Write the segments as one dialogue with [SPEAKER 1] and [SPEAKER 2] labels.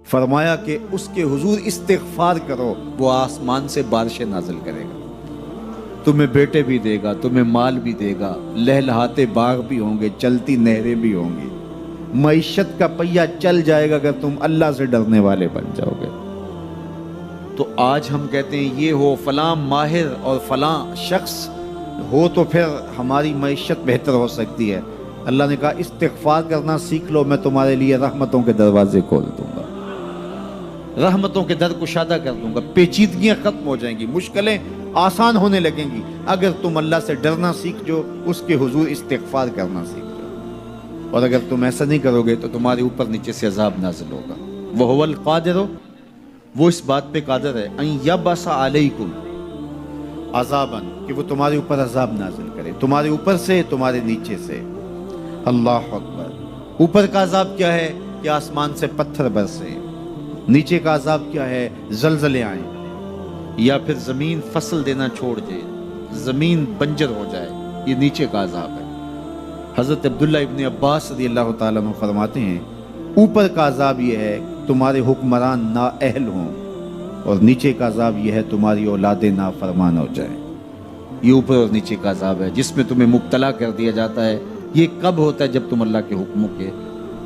[SPEAKER 1] فرمایا کہ اس کے حضور استغفار کرو، وہ آسمان سے بارشیں نازل کرے گا، تمہیں بیٹے بھی دے گا، تمہیں مال بھی دے گا، لہلہاتے باغ بھی ہوں گے، چلتی نہریں بھی ہوں گی، معیشت کا پہیہ چل جائے گا اگر تم اللہ سے ڈرنے والے بن جاؤ گے۔ تو آج ہم کہتے ہیں یہ ہو فلاں ماہر اور فلاں شخص ہو تو پھر ہماری معیشت بہتر ہو سکتی ہے۔ اللہ نے کہا استغفار کرنا سیکھ لو، میں تمہارے لیے رحمتوں کے دروازے کھول دوں گا، رحمتوں کے در کشادہ کر دوں گا، پیچیدگیاں ختم ہو جائیں گی، مشکلیں آسان ہونے لگیں گی اگر تم اللہ سے ڈرنا سیکھ جو، اس کے حضور استغفار کرنا سیکھ جو۔ اور اگر تم ایسا نہیں کرو گے تو تمہارے اوپر نیچے سے عذاب نازل ہوگا۔ وَهُوَ الْقَادِرُ، وہ اس بات پہ قادر ہے، ان یبعث علیکم عذاباً، کہ وہ تمہارے اوپر عذاب نازل کرے، تمہارے اوپر سے، تمہارے نیچے سے۔ اللہ اکبر۔ اوپر کا عذاب کیا ہے کہ آسمان سے پتھر برسے، نیچے کا عذاب کیا ہے زلزلے آئیں، یا پھر زمین فصل دینا چھوڑ دے، زمین بنجر ہو جائے، یہ نیچے کا عذاب ہے۔ حضرت عبداللہ ابن عباس رضی اللہ تعالیٰ عنہ فرماتے ہیں اوپر کا عذاب یہ ہے تمہارے حکمران نااہل ہوں، اور نیچے کا عذاب یہ ہے تمہاری اولادیں نافرمان ہو جائیں۔ یہ اوپر اور نیچے کا عذاب ہے جس میں تمہیں مبتلا کر دیا جاتا ہے۔ یہ کب ہوتا ہے؟ جب تم اللہ کے حکموں کے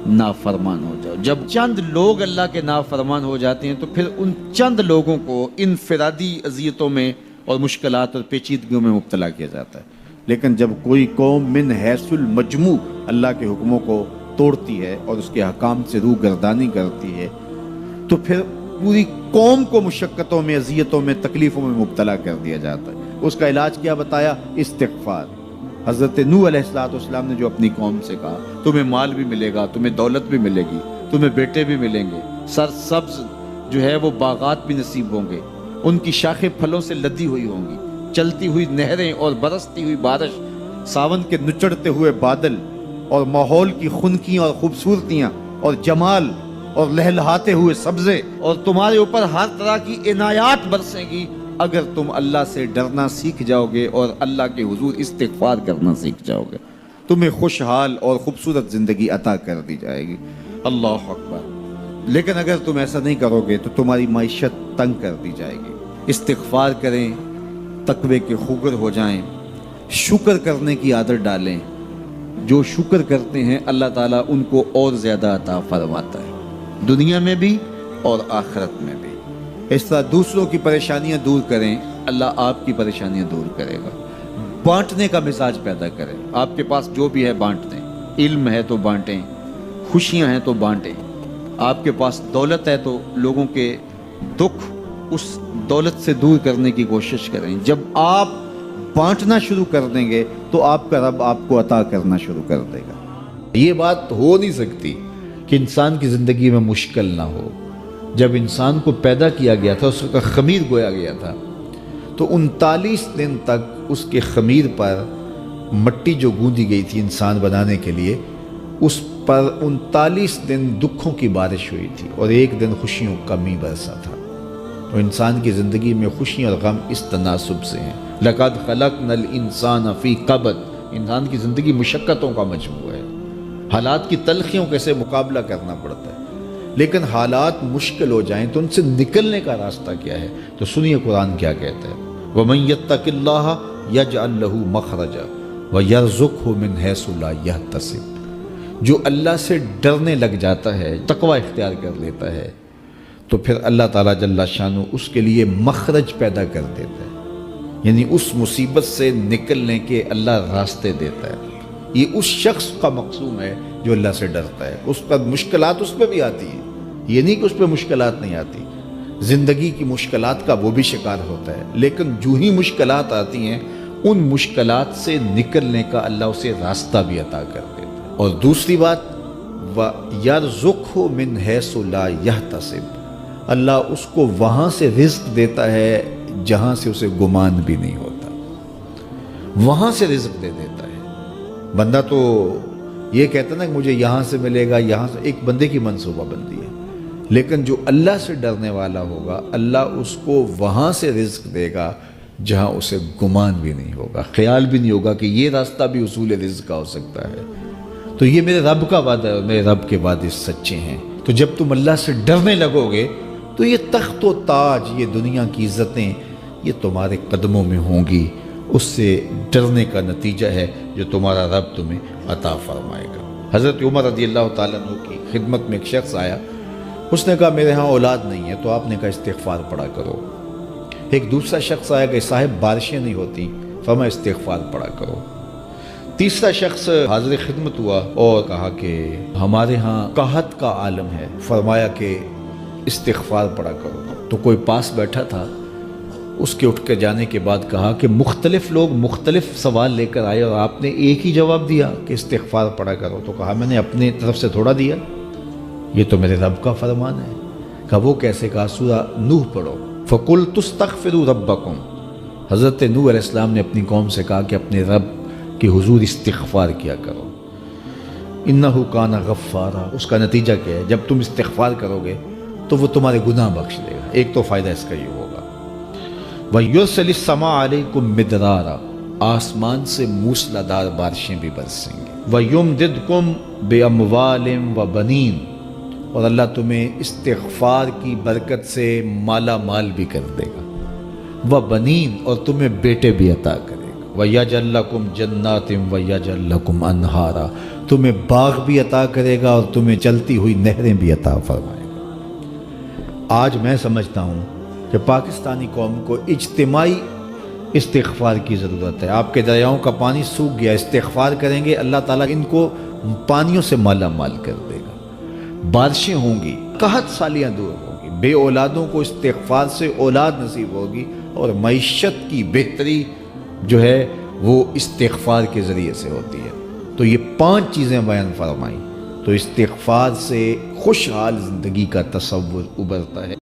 [SPEAKER 1] نافرمان ہو جاؤ۔ جب چند لوگ اللہ کے نافرمان ہو جاتے ہیں تو پھر ان چند لوگوں کو انفرادی اذیتوں میں اور مشکلات اور پیچیدگیوں میں مبتلا کیا جاتا ہے۔ لیکن جب کوئی قوم من حیث المجموع اللہ کے حکموں کو توڑتی ہے اور اس کے حکام سے روح گردانی کرتی ہے تو پھر پوری قوم کو مشقتوں میں، اذیتوں میں، تکلیفوں میں مبتلا کر دیا جاتا ہے۔ اس کا علاج کیا بتایا؟ استغفار۔ حضرت نوح علیہ السلام نے جو اپنی قوم سے کہا تمہیں مال بھی ملے گا، تمہیں دولت بھی ملے گی، تمہیں بیٹے بھی ملیں گے، سرسبز جو ہے وہ باغات بھی نصیب ہوں گے، ان کی شاخیں پھلوں سے لدی ہوئی ہوں گی، چلتی ہوئی نہریں اور برستی ہوئی بارش، ساون کے نچڑتے ہوئے بادل، اور ماحول کی خنکیاں اور خوبصورتیاں اور جمال اور لہلہاتے ہوئے سبزے، اور تمہارے اوپر ہر طرح کی عنایات برسیں گی اگر تم اللہ سے ڈرنا سیکھ جاؤ گے اور اللہ کے حضور استغفار کرنا سیکھ جاؤ گے، تمہیں خوشحال اور خوبصورت زندگی عطا کر دی جائے گی۔ اللہ اکبر۔ لیکن اگر تم ایسا نہیں کرو گے تو تمہاری معیشت تنگ کر دی جائے گی۔ استغفار کریں، تقوی کے خوگر ہو جائیں، شکر کرنے کی عادت ڈالیں۔ جو شکر کرتے ہیں اللہ تعالیٰ ان کو اور زیادہ عطا فرماتا ہے، دنیا میں بھی اور آخرت میں بھی۔ اس طرح دوسروں کی پریشانیاں دور کریں، اللہ آپ کی پریشانیاں دور کرے گا۔ بانٹنے کا مزاج پیدا کریں، آپ کے پاس جو بھی ہے بانٹ دیں، علم ہے تو بانٹیں، خوشیاں ہیں تو بانٹیں، آپ کے پاس دولت ہے تو لوگوں کے دکھ اس دولت سے دور کرنے کی کوشش کریں۔ جب آپ بانٹنا شروع کر دیں گے تو آپ کا رب آپ کو عطا کرنا شروع کر دے گا۔ یہ بات ہو نہیں سکتی کہ انسان کی زندگی میں مشکل نہ ہو۔ جب انسان کو پیدا کیا گیا تھا، اس کا خمیر گویا گیا تھا، تو 39 دن تک اس کے خمیر پر مٹی جو گوندی گئی تھی انسان بنانے کے لیے، اس پر 39 دن دکھوں کی بارش ہوئی تھی اور ایک دن خوشیوں کا می برسا تھا۔ تو انسان کی زندگی میں خوشیاں اور غم اس تناسب سے ہیں۔ لَقَدْ خَلَقْنَا الْإِنسَانَ فِي قَبْضٍ، انسان کی زندگی مشقتوں کا مجموعہ ہے، حالات کی تلخیوں کے سے مقابلہ کرنا پڑتا ہے۔ لیکن حالات مشکل ہو جائیں تو ان سے نکلنے کا راستہ کیا ہے؟ تو سنیے قرآن کیا کہتا ہے، وَمَن يَتَّقِ اللَّهَ يَجْعَلْ لَهُ مَخْرَجًا وَيَرْزُقْهُ مِنْ حَيْثُ لَا يَحْتَسِبُ، جو اللہ سے ڈرنے لگ جاتا ہے، تقوی اختیار کر لیتا ہے، تو پھر اللہ تعالیٰ جل شانہ اس کے لیے مخرج پیدا کر دیتا ہے، یعنی اس مصیبت سے نکلنے کے اللہ راستے دیتا ہے۔ یہ اس شخص کا مقصوم ہے جو اللہ سے ڈرتا ہے۔ اس پر مشکلات اس پہ بھی آتی ہیں، یہ نہیں کہ اس پہ مشکلات نہیں آتی، زندگی کی مشکلات کا وہ بھی شکار ہوتا ہے، لیکن جو ہی مشکلات آتی ہیں ان مشکلات سے نکلنے کا اللہ اسے راستہ بھی عطا کر دیتا ہے۔ اور دوسری بات، وَيَرْزُقْهُ مِنْ حَيْثُ لَا يَحْتَسِبُ، اللہ اس کو وہاں سے رزق دیتا ہے جہاں سے اسے گمان بھی نہیں ہوتا، وہاں سے رزق دے دیتا ہے۔ بندہ تو یہ کہتا نا کہ مجھے یہاں سے ملے گا، یہاں سے، ایک بندے کی منصوبہ بندی ہے، لیکن جو اللہ سے ڈرنے والا ہوگا اللہ اس کو وہاں سے رزق دے گا جہاں اسے گمان بھی نہیں ہوگا، خیال بھی نہیں ہوگا کہ یہ راستہ بھی حصول رزق کا ہو سکتا ہے۔ تو یہ میرے رب کا وعدہ ہے اور میرے رب کے وعدے سچے ہیں۔ تو جب تم اللہ سے ڈرنے لگو گے تو یہ تخت و تاج، یہ دنیا کی عزتیں، یہ تمہارے قدموں میں ہوں گی۔ اس سے ڈرنے کا نتیجہ ہے جو تمہارا رب تمہیں عطا فرمائے گا۔ حضرت عمر رضی اللہ تعالیٰ عنہ کی خدمت میں ایک شخص آیا، اس نے کہا میرے ہاں اولاد نہیں ہے، تو آپ نے کہا استغفار پڑھا کرو۔ ایک دوسرا شخص آیا کہ صاحب بارشیں نہیں ہوتی، فرمایا استغفار پڑھا کرو۔ تیسرا شخص حاضر خدمت ہوا اور کہا کہ ہمارے ہاں قحط کا عالم ہے، فرمایا کہ استغفار پڑھا کرو۔ تو کوئی پاس بیٹھا تھا، اس کے اٹھ کے جانے کے بعد کہا کہ مختلف لوگ مختلف سوال لے کر آئے اور آپ نے ایک ہی جواب دیا کہ استغفار پڑھا کرو۔ تو کہا میں نے اپنے طرف سے تھوڑا دیا، یہ تو میرے رب کا فرمان ہے۔ کہا وہ کیسے؟ کہا سورہ نوح پڑھو، فَقُلْتُ اسْتَغْفِرُوا رَبَّكُمْ۔ حضرت نوح علیہ السلام نے اپنی قوم سے کہا کہ اپنے رب کے حضور استغفار کیا کرو، اِنَّهُ كَانَ غَفَّارًا۔ اس کا نتیجہ کیا ہے؟ جب تم استغفار کرو گے تو وہ تمہارے گناہ بخش دے گا۔ ایک تو فائدہ اس کا یہ ہوگا، وَيُرْسِلِ السَّمَاءَ عَلَيْكُمْ مِدْرَارًا، آسمان سے موسلادھار بارشیں بھی برسیں گی، وَيُمْدِدْكُمْ بِأَمْوَالٍ وَبَنِينَ، اور اللہ تمہیں استغفار کی برکت سے مالا مال بھی کر دے گا، وَبَنِينَ، اور تمہیں بیٹے بھی عطا کرے گا، وَيَجْعَلْ لَكُمْ جَنَّاتٍ وَيَجْعَلْ لَكُمْ أَنْهَارًا، تمہیں باغ بھی عطا کرے گا اور تمہیں چلتی ہوئی نہریں بھی عطا فرمائے گا۔ آج میں سمجھتا ہوں کہ پاکستانی قوم کو اجتماعی استغفار کی ضرورت ہے۔ آپ کے دریاؤں کا پانی سوکھ گیا، استغفار کریں گے اللہ تعالیٰ ان کو پانیوں سے مالا مال کر دے گا، بارشیں ہوں گی، قحط سالیاں دور ہوں گی، بے اولادوں کو استغفار سے اولاد نصیب ہوگی، اور معیشت کی بہتری جو ہے وہ استغفار کے ذریعے سے ہوتی ہے۔ تو یہ 5 چیزیں بیان فرمائیں، تو استغفار سے خوشحال زندگی کا تصور ابھرتا ہے۔